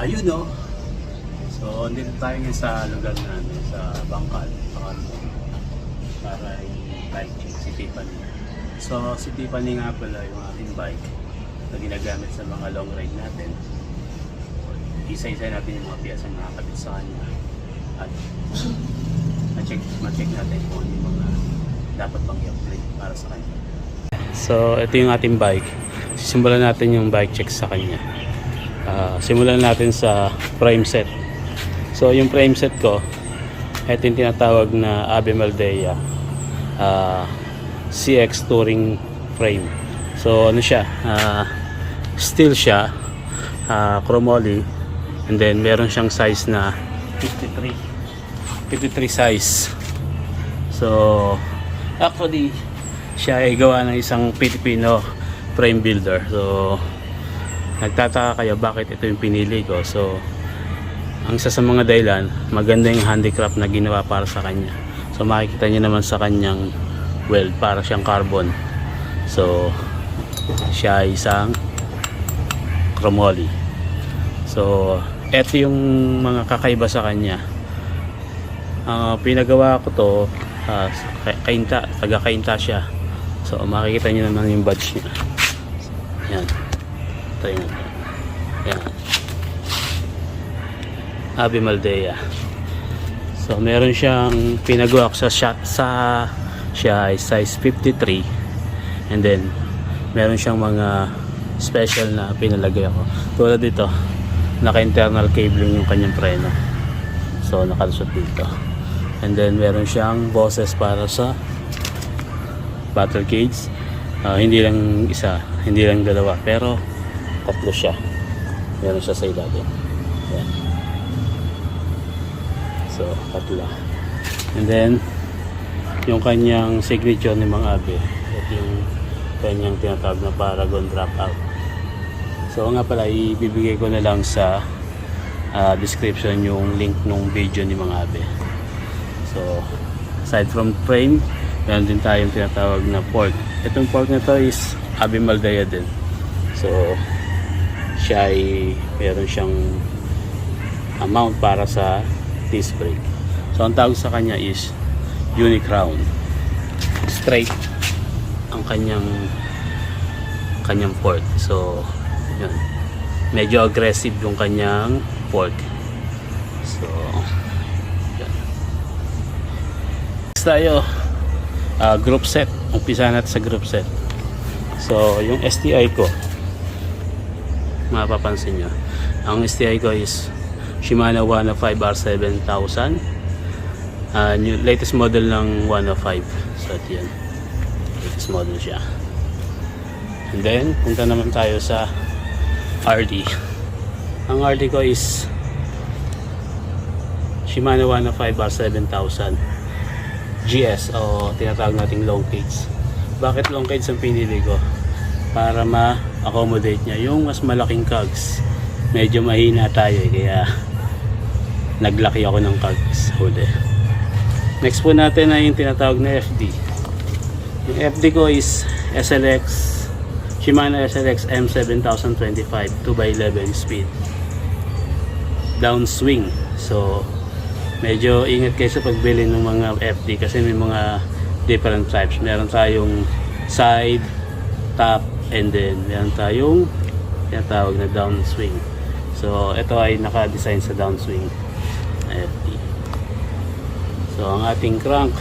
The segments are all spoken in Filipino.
Ayun no. So dito tayo ngayon sa lugar namin sa Bangkal, para i-bike check si Tiffany. So si Tiffany nga pala yung ating bike na ginagamit sa mga long ride natin. Isa-isa natin yung mga piyasang nakakabit sa kanya at ma-check natin kung ano yung mga dapat pang i-upgrade para sa kanya. So ito yung ating bike. Simulan natin yung bike check sa kanya. Simulan natin sa frame set. So yung frame set ko, ito yung tinatawag na Avemaldea CX Touring frame. So ano siya, steel siya, chromoly, and then meron siyang size na 53 size. So actually siya ay gawa ng isang Filipino frame builder. So nagtataka kayo bakit ito yung pinili ko. So ang isa sa mga dahilan, maganda yung handicraft na ginawa para sa kanya. So makikita niyo naman sa kanyang weld, para siyang carbon. So siya ay isang chromoly. So eto yung mga kakaiba sa kanya. Pinagawa ko to Cainta, taga Cainta siya. So makikita niyo naman yung badge niya. Yan. Tayo natin. Yan. Avemaldea. So meron siyang pinagawa ko siya ay size 53, and then meron siyang mga special na pinalagay ako. Tulad dito, naka-internal cabling yung kanyang preno. So nakalusot dito. And then meron siyang bosses para sa battle cage. Hindi lang isa, hindi lang dalawa, pero tatlo siya. Meron siya sa ilalim. Yan. So tatlo. And then yung kanyang signature ni Mang Abe, ito yung kanyang tinatawag na Paragon dropout. So nga pala, ibibigay ko na lang sa description yung link nung video ni Mang Abe. So aside from frame, meron din tayong tinatawag na fork. Itong fork na to is Avemaldea din. So siya ay meron siyang mount para sa disc brake. So ang tawag sa kanya is Unicrown. Straight ang kanyang fork. So yun, medyo aggressive yung kanyang fork. So yun. Next tayo, group set. Umpisa natin sa group set. So yung STI ko, mapapansin nyo, ang STI ko is Shimano 105R7000, latest model ng 105. So ito yan, latest model siya. And then punta naman tayo sa RD. Ang RD ko is Shimano 105R7000 GS, o tinatawag nating long cage. Bakit long cage ang pinili ko? Para ma-accommodate niya yung mas malaking cogs. Medyo mahina tayo kaya naglaki ako ng cogs huli. Next po natin ay yung tinatawag na FD. Yung FD ko is Shimano SLX M70252x11 speed downswing. So medyo ingat kayo sa pagbili ng mga FD kasi may mga different types. Meron tayong side, top, and then meron tayong tinatawag na downswing. So ito ay naka-design sa downswing FD. So ang ating crank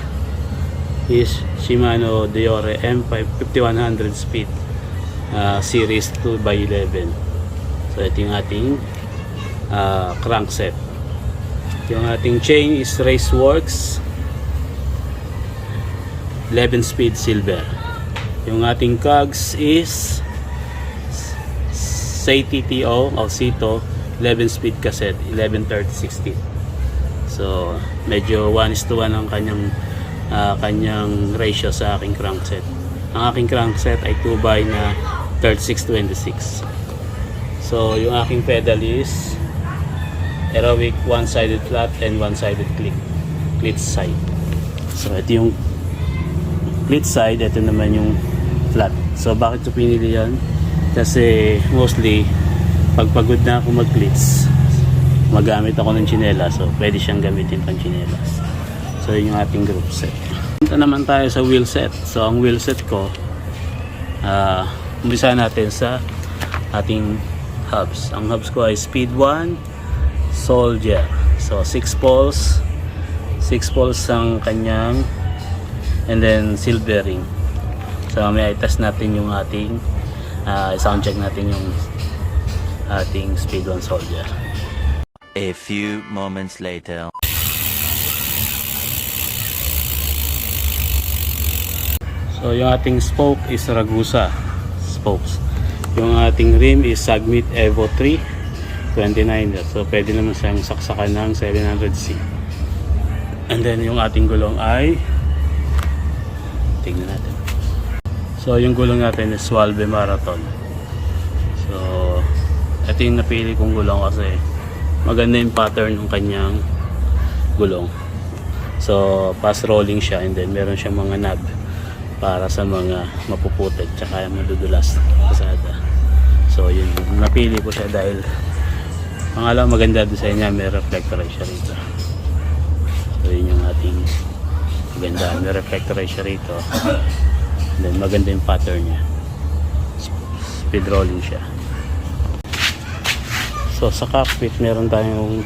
is Shimano Dios M5100 speed series 2x11. So ito yung ating crank set. Yung ating chain is Raceworks 11 speed silver. Yung ating cogs is ZTTO o Sito 11 speed cassette 1130/60. So medyo 1:1 ang kanyang ratio sa aking crankset. Ang aking crankset ay 2x na 36/26. So yung aking pedal is aerobic one-sided flat and one-sided clit side. So ito yung clit side, ito naman yung flat. So bakit ko pinili yan? Kasi mostly pagpagod na ako mag-clits, magamit ako ng tsinelas, so pwede siyang gamitin pang tsinelas. So yun yung ating group set. Punta naman tayo sa wheel set. So ang wheel set ko, umpisa natin sa ating hubs. Ang hubs ko ay Speedone Soldier. So 6 poles ang kanyang, and then silvering. So may test natin yung ating sound check natin yung ating Speedone Soldier. A few moments later. So yung ating spoke is Ragusa spokes. Yung ating rim is Sagmit Evo 3 29er. So pwede naman siyang saksakan ng 700C. And then yung ating gulong ay, tingnan natin. So yung gulong natin is Swalbe Marathon. So ito yung napili kong gulong kasi maganda yung pattern ng kanyang gulong. So fast rolling siya, and then meron siyang mga knob para sa mga mapuputik tsaka madudulas kasada. So yun, napili ko siya dahil pangalawa, maganda design niya, may reflector siya rito. So yun yung ating maganda, may reflector siya rito, and then maganda yung pattern niya, speed rolling siya. So sa cockpit meron tayong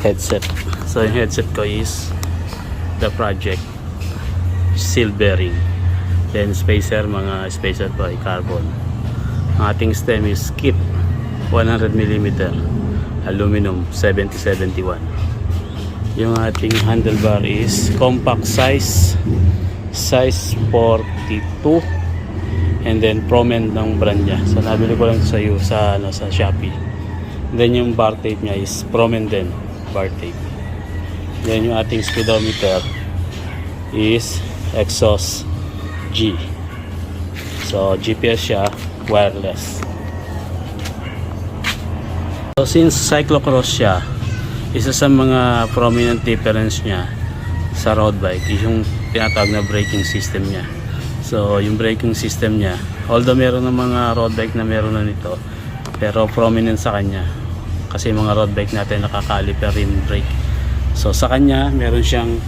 headset. So yung headset ko is the Project Silvering. Then spacer, mga spacer ko ay carbon. Ang ating stem is kit 100mm aluminum 7071. Yung ating handlebar is compact size 42, and then Promen ng brand niya. So nabili ko lang sa sa Shopee. Then yung bar tape niya is Promen din, bar tape. Then yung ating speedometer is Exos G. So GPS siya, wireless. So since cyclocross siya, isa sa mga prominent difference niya sa road bike is yung tinatawag na braking system niya. So yung braking system niya, although meron ng mga road bike na meron na nito, pero prominent sa kanya kasi mga road bike natin nakakaliper rin brake. So sa kanya meron siyang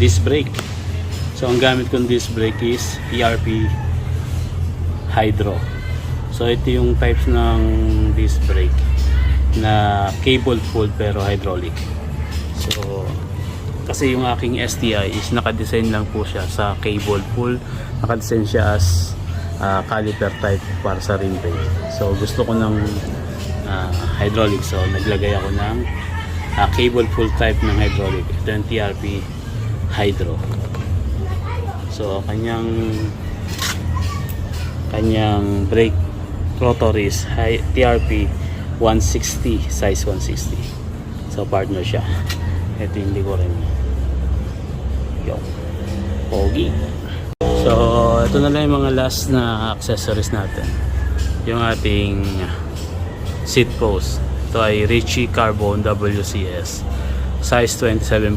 disc brake. So ang gamit kong disc brake is ERP Hydro. So ito yung types ng disc brake na cable pull pero hydraulic. So kasi yung aking STI is nakadesign lang po siya sa cable pull, nakadesign siya as caliper type para sa rim brake. So gusto ko ng hydraulic, so naglagay ako ng cable pull type ng hydraulic. Ito yung TRP Hydro. So kanyang brake rotor is TRP 160, size 160. So partner siya. Ito hindi ko rin. Yo, pogi. So ito na lang yung mga last na accessories natin. Yung ating seat post. Ito ay Ritchie Carbon WCS, size 27.2,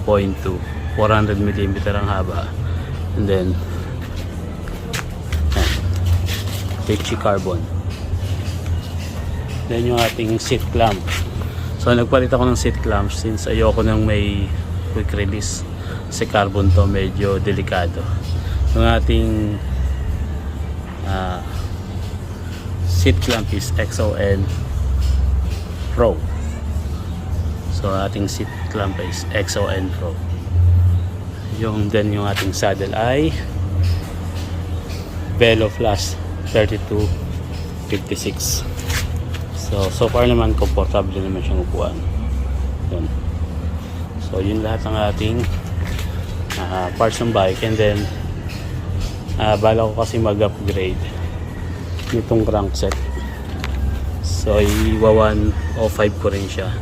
400mm ang haba. And then Ritchie Carbon. Then yung ating seat clamp. So nagpalit ako ng seat clamp since ayoko nang may quick release. Kasi carbon to, medyo delikado. Yung ating seat clamp is XON Pro. So ating seat clamp is XON Pro. Yung ating saddle ay Velo Flash 3256. So far naman komportable naman siyang upuan. Yun. So yun lahat ng ating parts ng bike. And then bala ko kasi mag-upgrade nitong crankset. So iwa 105 ko rin siya.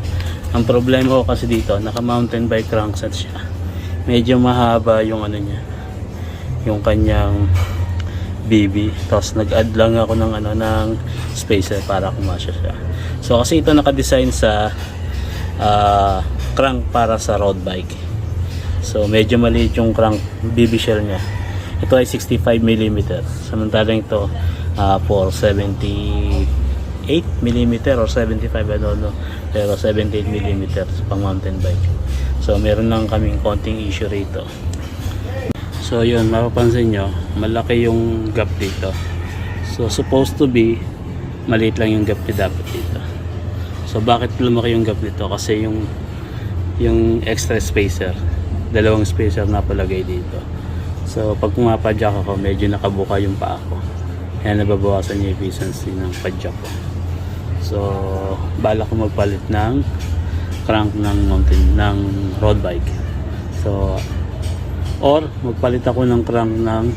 Ang problema ko kasi dito, naka mountain bike crankset siya. Medyo mahaba yung ano niya, yung kanyang BB. Tapos nag-add lang ako ng spacer para kumasya siya. So kasi ito naka-design sa crank para sa road bike. So medyo maliit yung crank BB shell niya. Ito ay 65mm. Samantalang ito for 78 78mm or 75, I don't know, pero 78mm pang mountain bike. So meron lang kaming konting issue rito. So yun, mapapansin nyo, malaki yung gap dito. So supposed to be maliit lang yung gap dapat dito. So bakit lumaki yung gap dito? Kasi yung extra spacer, dalawang spacer na palagay dito. So pag pumapadyak ako, medyo nakabuka yung paa ko, kaya nababawasan yung efficiency ng padyak ko. So bala ko magpalit ng crank ng road bike. So or magpalit ako ng crank ng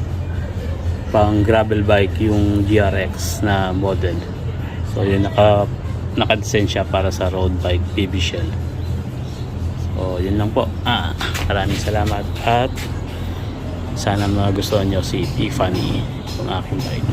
pang gravel bike, yung GRX na model. So yun, naka-design siya para sa road bike BB shell. So yun lang po. Maraming salamat at sana magustuhan nyo si Tiffany, yung aking bike.